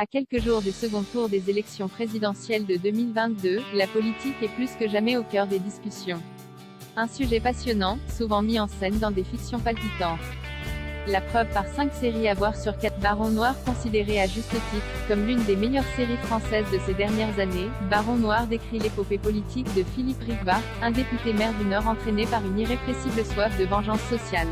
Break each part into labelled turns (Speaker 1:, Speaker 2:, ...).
Speaker 1: À quelques jours du second tour des élections présidentielles de 2022, la politique est plus que jamais au cœur des discussions. Un sujet passionnant, souvent mis en scène dans des fictions palpitantes. La preuve par 5 séries à voir sur 4. Baron Noir, considéré à juste titre comme l'une des meilleures séries françaises de ces dernières années, Baron Noir décrit l'épopée politique de Philippe Ricbach, un député maire du Nord entraîné par une irrépressible soif de vengeance sociale.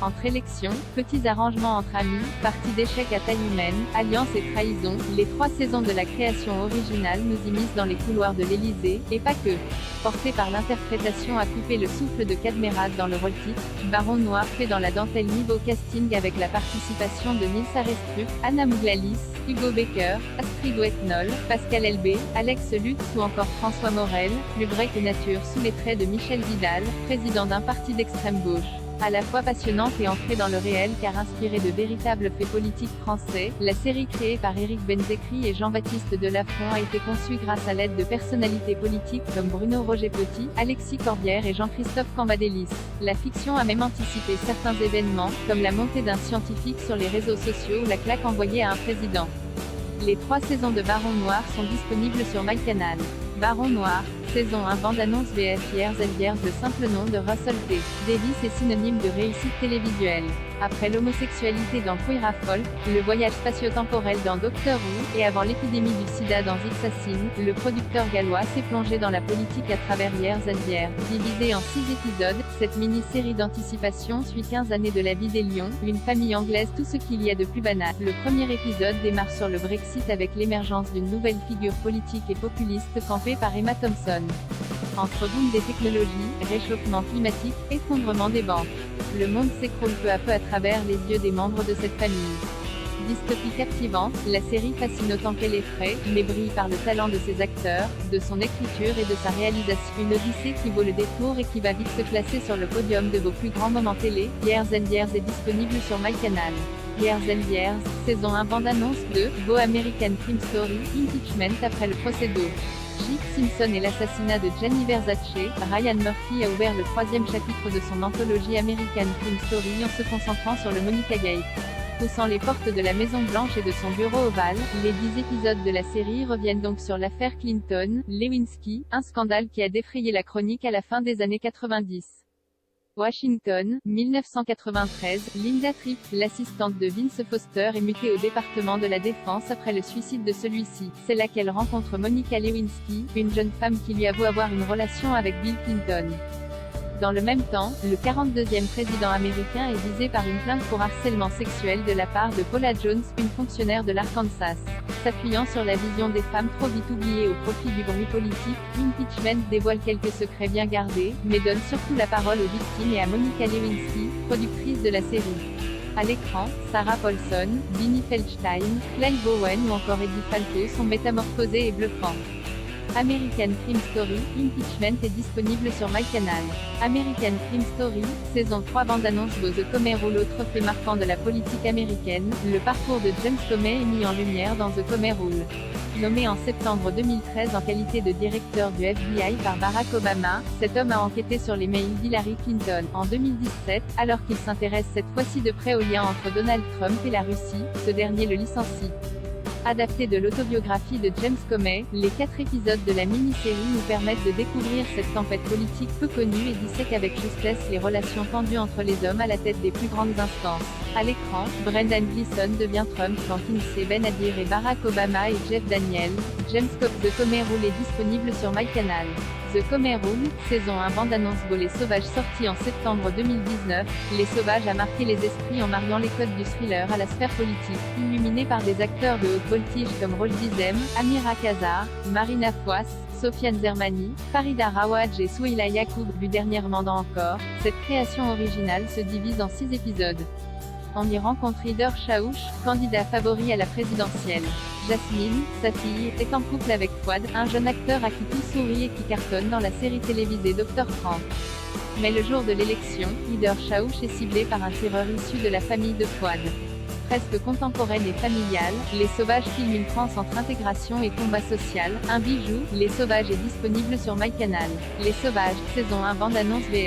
Speaker 1: Entre élections, petits arrangements entre amis, parties d'échecs à taille humaine, alliances et trahisons, les 3 saisons de la création originale nous immiscent dans les couloirs de l'Élysée, et pas que. Porté par l'interprétation à couper le souffle de Cadmerade dans le rôle-titre, Baron Noir fait dans la dentelle niveau casting avec la participation de Nils Arestrup, Anna Mouglalis, Hugo Becker, Astrid Wetnol, Pascal Elbé, Alex Lutz ou encore François Morel, plus vrai que nature sous les traits de Michel Vidal, président d'un parti d'extrême gauche. À la fois passionnante et ancrée dans le réel car inspirée de véritables faits politiques français, la série créée par Éric Benzekri et Jean-Baptiste Delafont a été conçue grâce à l'aide de personnalités politiques comme Bruno Roger-Petit, Alexis Corbière et Jean-Christophe Cambadélis. La fiction a même anticipé certains événements, comme la montée d'un scientifique sur les réseaux sociaux ou la claque envoyée à un président. Les 3 saisons de Baron Noir sont disponibles sur MyCanal. Baron Noir, saison 1 bande-annonce VF Years and Years, le simple nom de Russell T. Davies est synonyme de réussite télévisuelle. Après l'homosexualité dans Queer as Folk, le voyage spatio-temporel dans Doctor Who, et avant l'épidémie du sida dans X-Assassin, le producteur gallois s'est plongé dans la politique à travers Years and Years. Divisée en 6 épisodes, cette mini-série d'anticipation suit 15 années de la vie des Lions, une famille anglaise, tout ce qu'il y a de plus banal. Le premier épisode démarre sur le Brexit avec l'émergence d'une nouvelle figure politique et populiste campée par Emma Thompson. Entre boom des technologies, réchauffement climatique, effondrement des banques, le monde s'écroule peu à peu à travers les yeux des membres de cette famille. Dystopie captivante, la série fascine autant qu'elle effraie, mais brille par le talent de ses acteurs, de son écriture et de sa réalisation. Une odyssée qui vaut le détour et qui va vite se classer sur le podium de vos plus grands moments télé. Years and Years est disponible sur MyCanal. Years and Years, saison 1 bande-annonce 2, Go American Crime Story, Impeachment après le procès d'O. J. Simpson et l'assassinat de Gianni Versace, Ryan Murphy a ouvert le 3e chapitre de son anthologie American Crime Story en se concentrant sur le Monica Gate. Poussant les portes de la Maison Blanche et de son bureau ovale, les 10 épisodes de la série reviennent donc sur l'affaire Clinton, Lewinsky, un scandale qui a défrayé la chronique à la fin des années 90. Washington, 1993, Linda Tripp, l'assistante de Vince Foster, est mutée au département de la Défense après le suicide de celui-ci. C'est là qu'elle rencontre Monica Lewinsky, une jeune femme qui lui avoue avoir une relation avec Bill Clinton. Dans le même temps, le 42e président américain est visé par une plainte pour harcèlement sexuel de la part de Paula Jones, une fonctionnaire de l'Arkansas. S'appuyant sur la vision des femmes trop vite oubliées au profit du bruit politique, Impeachment dévoile quelques secrets bien gardés, mais donne surtout la parole aux victimes et à Monica Lewinsky, productrice de la série. À l'écran, Sarah Paulson, Vinnie Feldstein, Clive Bowen ou encore Eddie Falco sont métamorphosés et bluffants. American Crime Story, Impeachment est disponible sur MyCanal. American Crime Story, saison 3 bande-annonce The Comey Rule. Autre fait marquant de la politique américaine, le parcours de James Comey est mis en lumière dans The Comey Rule. Nommé en septembre 2013 en qualité de directeur du FBI par Barack Obama, cet homme a enquêté sur les mails d'Hillary Clinton. En 2017, alors qu'il s'intéresse cette fois-ci de près au lien entre Donald Trump et la Russie, ce dernier le licencie. Adapté de l'autobiographie de James Comey, les 4 épisodes de la mini-série nous permettent de découvrir cette tempête politique peu connue et dissèquent avec justesse les relations tendues entre les hommes à la tête des plus grandes instances. À l'écran, Brendan Gleeson devient Trump quand Kinsey Ben-Adir et Barack Obama et Jeff Daniels. James The Comey Rule est disponible sur MyCanal. The Comey Rule, saison 1 bande-annonce Les Sauvages sorti en septembre 2019, Les Sauvages a marqué les esprits en mariant les codes du thriller à la sphère politique. Illuminé par des acteurs de haute voltige comme Roll Dizem, Amira Kazar, Marina Foïs, Sofiane Zermani, Farida Rawaj et Souheila Yacoub, vu dernièrement dans Encore, cette création originale se divise en 6 épisodes. On y rencontre Ider Chaouch, candidat favori à la présidentielle. Jasmine, sa fille, est en couple avec Fouad, un jeune acteur à qui tout sourit et qui cartonne dans la série télévisée Dr. Frank. Mais le jour de l'élection, Ider Chaouch est ciblé par un tireur issu de la famille de Fouad. Presque contemporaine et familiale, Les Sauvages filme une France entre intégration et combat social, un bijou. Les Sauvages est disponible sur MyCanal. Les Sauvages, saison 1 bande-annonce VF.